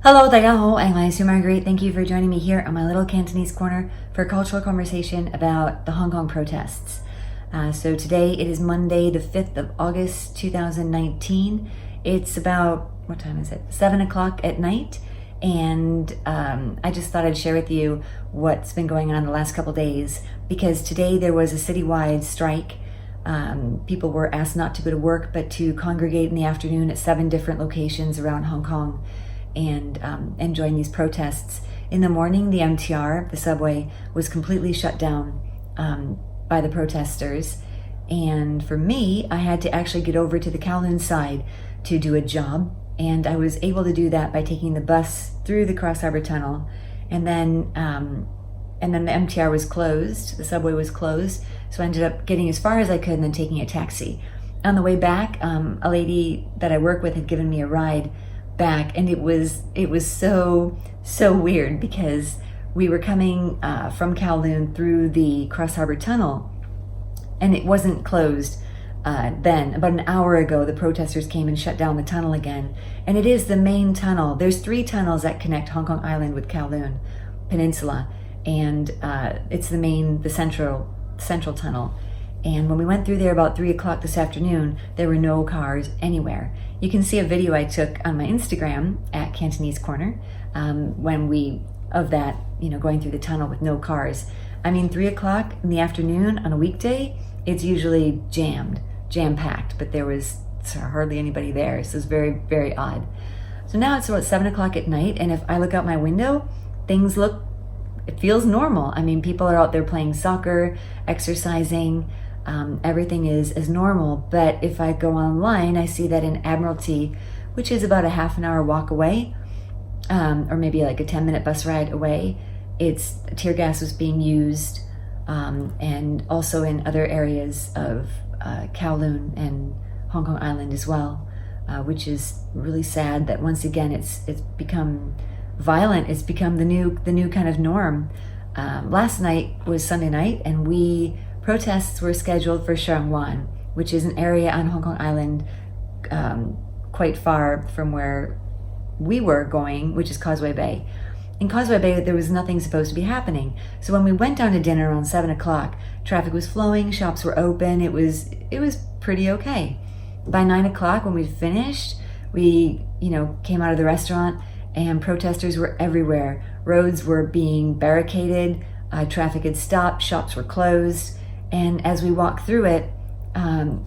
Hello, 大家好, I'm Sue Marguerite. Thank you for joining me here on my little Cantonese corner for a cultural conversation about the Hong Kong protests. So today it is Monday, the 5th of August, 2019. It's about, what time is it? 7 o'clock at night. And I just thought I'd share with you what's been going on the last couple days, because today there was a citywide strike. People were asked not to go to work, but to congregate in the afternoon at 7 different locations around Hong Kong and join these protests. In the morning, the MTR, the subway, was completely shut down by the protesters. And for me, I had to actually get over to the Kowloon side to do a job. And I was able to do that by taking the bus through the Cross Harbour Tunnel. And then the MTR was closed, the subway was closed. So I ended up getting as far as I could and then taking a taxi. On the way back, a lady that I work with had given me a ride back, and it was so weird because we were coming from Kowloon through the Cross Harbour Tunnel, and it wasn't closed then. About an hour ago, the protesters came and shut down the tunnel again, and it is the main tunnel. There's 3 tunnels that connect Hong Kong Island with Kowloon Peninsula, and it's the central tunnel. And when we went through there about 3 o'clock this afternoon, there were no cars anywhere. You can see a video I took on my Instagram at Cantonese Corner going through the tunnel with no cars. I mean, 3 o'clock in the afternoon on a weekday, it's usually jam-packed, but there was hardly anybody there. So it's very, very odd. So now it's about 7 o'clock at night, and if I look out my window, it feels normal. I mean, people are out there playing soccer, exercising. Everything is as normal. But if I go online, I see that in Admiralty, which is about a half an hour walk away, or maybe like a 10-minute bus ride away, tear gas was being used, and also in other areas of Kowloon and Hong Kong Island as well, which is really sad that once again it's become violent. It's become the new kind of norm. Last night was Sunday night, and protests were scheduled for Sheung Wan, which is an area on Hong Kong Island quite far from where we were going, which is Causeway Bay. In Causeway Bay, there was nothing supposed to be happening. So when we went down to dinner around 7 o'clock, traffic was flowing, shops were open, it was pretty okay. By 9 o'clock, when we'd finished, we came out of the restaurant, and protesters were everywhere. Roads were being barricaded, traffic had stopped, shops were closed. And as we walked through it,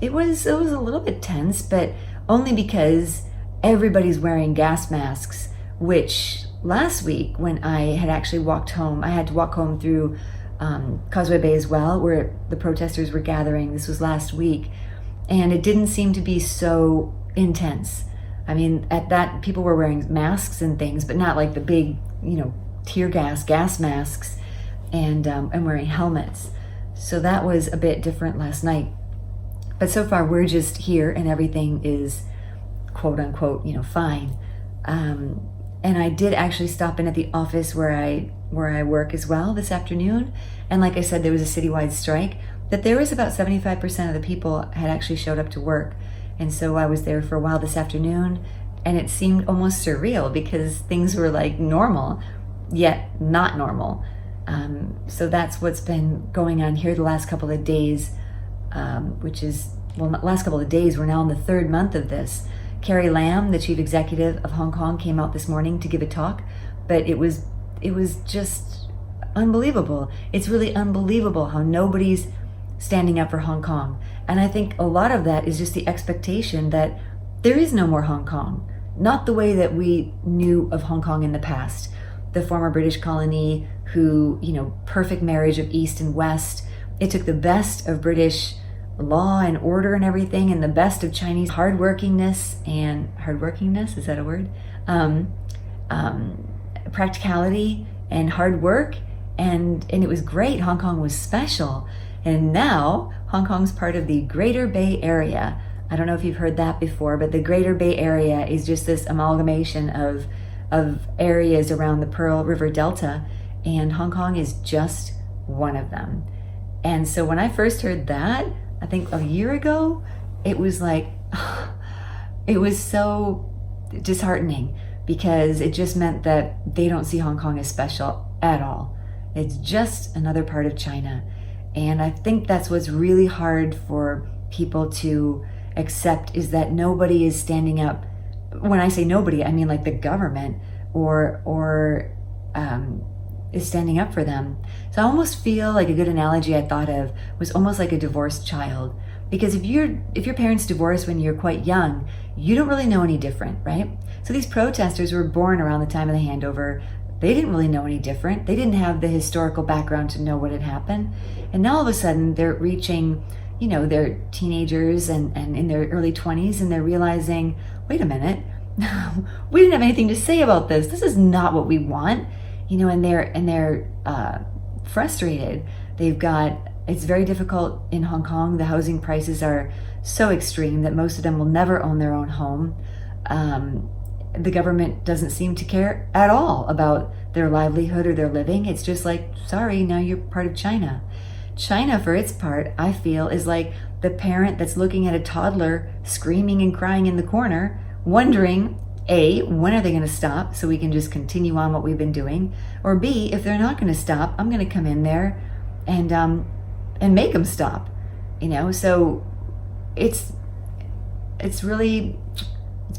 it was a little bit tense, but only because everybody's wearing gas masks, which last week when I had actually walked home, I had to walk home through Causeway Bay as well, where the protesters were gathering. This was last week, and it didn't seem to be so intense. I mean, at that, people were wearing masks and things, but not like the big, tear gas masks, and wearing helmets. So that was a bit different last night. But so far, we're just here, and everything is quote unquote, fine. And I did actually stop in at the office where I work as well this afternoon. And like I said, there was a citywide strike, but there was about 75% of the people had actually showed up to work. And so I was there for a while this afternoon, and it seemed almost surreal because things were like normal, yet not normal. So that's what's been going on here the last couple of days, last couple of days, we're now in the 3rd month of this. Carrie Lam, the chief executive of Hong Kong, came out this morning to give a talk, but it was just unbelievable. It's really unbelievable how nobody's standing up for Hong Kong. And I think a lot of that is just the expectation that there is no more Hong Kong, not the way that we knew of Hong Kong in the past. The former British colony who, perfect marriage of East and West. It took the best of British law and order and everything, and the best of Chinese hardworkingness, is that a word? Practicality and hard work, and it was great. Hong Kong was special. And now Hong Kong's part of the Greater Bay Area. I don't know if you've heard that before, but the Greater Bay Area is just this amalgamation of areas around the Pearl River Delta, and Hong Kong is just one of them. And so when I first heard that, I think a year ago, it was like, it was so disheartening because it just meant that they don't see Hong Kong as special at all. It's just another part of China. And I think that's what's really hard for people to accept, is that nobody is standing up. When I say nobody, I mean like the government or is standing up for them. So I almost feel like a good analogy I thought of was almost like a divorced child. Because if your parents divorced when you're quite young, you don't really know any different, right? So these protesters were born around the time of the handover. They didn't really know any different. They didn't have the historical background to know what had happened. And now all of a sudden they're reaching, they're teenagers and in their early 20s, and they're realizing, wait a minute, we didn't have anything to say about this. This is not what we want, and they're frustrated. It's very difficult in Hong Kong. The housing prices are so extreme that most of them will never own their own home. The government doesn't seem to care at all about their livelihood or their living. It's just like, sorry, now you're part of China. China, for its part, I feel, is like the parent that's looking at a toddler screaming and crying in the corner, wondering, A, when are they going to stop so we can just continue on what we've been doing? Or B, if they're not going to stop, I'm going to come in there and make them stop. So it's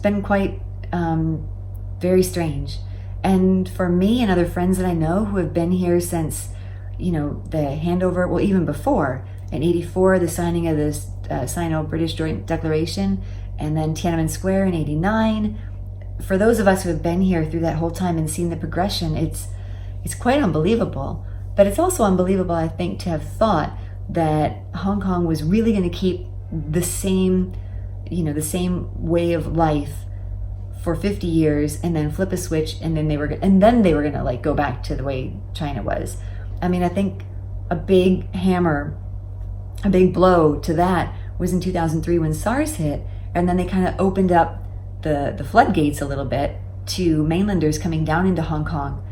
been quite very strange. And for me and other friends that I know who have been here since, the handover, well, even before, in 84, the signing of this Sino-British Joint Declaration, and then Tiananmen Square in 89, for those of us who have been here through that whole time and seen the progression, it's quite unbelievable. But it's also unbelievable, I think, to have thought that Hong Kong was really going to keep the same way of life for 50 years and then flip a switch, and then they were going to like go back to the way China was. I mean, I think a big blow to that was in 2003 when SARS hit, and then they kind of opened up the floodgates a little bit to mainlanders coming down into Hong Kong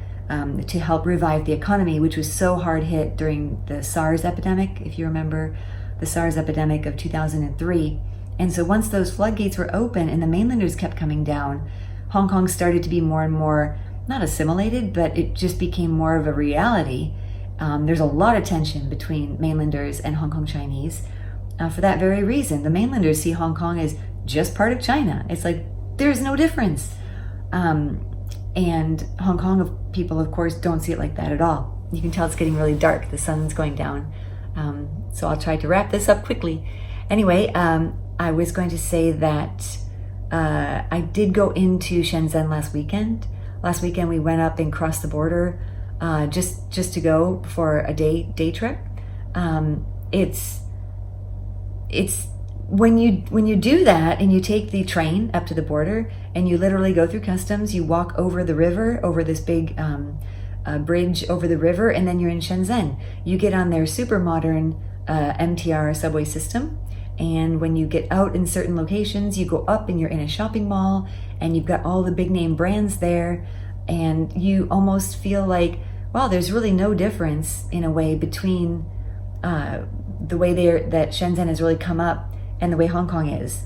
to help revive the economy, which was so hard hit during the SARS epidemic, if you remember the SARS epidemic of 2003. And so once those floodgates were open and the mainlanders kept coming down, Hong Kong started to be more and more, not assimilated, but it just became more of a reality. There's a lot of tension between mainlanders and Hong Kong Chinese for that very reason. The mainlanders see Hong Kong as just part of China. It's like, there's no difference. And Hong Kong people, of course, don't see it like that at all. You can tell it's getting really dark. The sun's going down. So I'll try to wrap this up quickly. Anyway, I was going to say that I did go into Shenzhen last weekend. Last weekend we went up and crossed the border just to go for a day trip. It's when you do that and you take the train up to the border and you literally go through customs, you walk over the river, over this big bridge over the river, and then you're in Shenzhen. You get on their super modern MTR subway system. And when you get out in certain locations, you go up and you're in a shopping mall and you've got all the big name brands there, and you almost feel like, wow, there's really no difference in a way between the way that Shenzhen has really come up and the way Hong Kong is.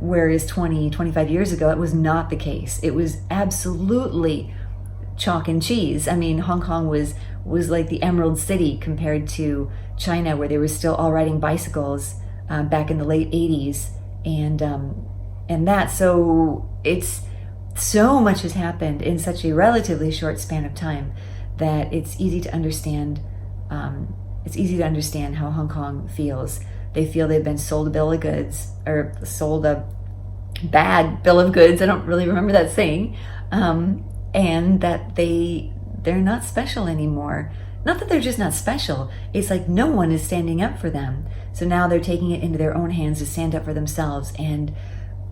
Whereas 25 years ago, it was not the case. It was absolutely chalk and cheese. I mean, Hong Kong was like the Emerald City compared to China, where they were still all riding bicycles back in the late 80s, and that. So it's so much has happened in such a relatively short span of time that it's easy to understand. It's easy to understand how Hong Kong feels. They feel they've been sold a bill of goods, or sold a bad bill of goods. I don't really remember that saying, and that they're not special anymore. Not that they're just not special. It's like no one is standing up for them. So now they're taking it into their own hands to stand up for themselves, and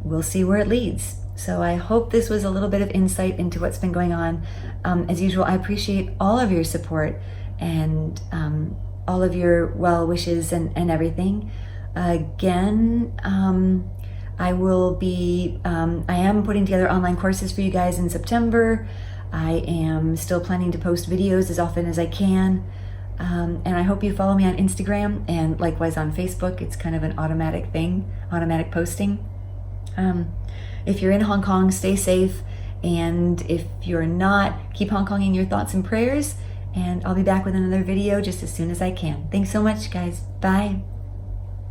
we'll see where it leads. So I hope this was a little bit of insight into what's been going on. As usual, I appreciate all of your support and all of your well wishes and everything. Again, I am putting together online courses for you guys in September. I am still planning to post videos as often as I can. And I hope you follow me on Instagram and likewise on Facebook. It's kind of an automatic thing, automatic posting. If you're in Hong Kong, stay safe And if you're not, keep Hong Konging your thoughts and prayers. And I'll be back with another video just as soon as I can. Thanks so much, guys. Bye.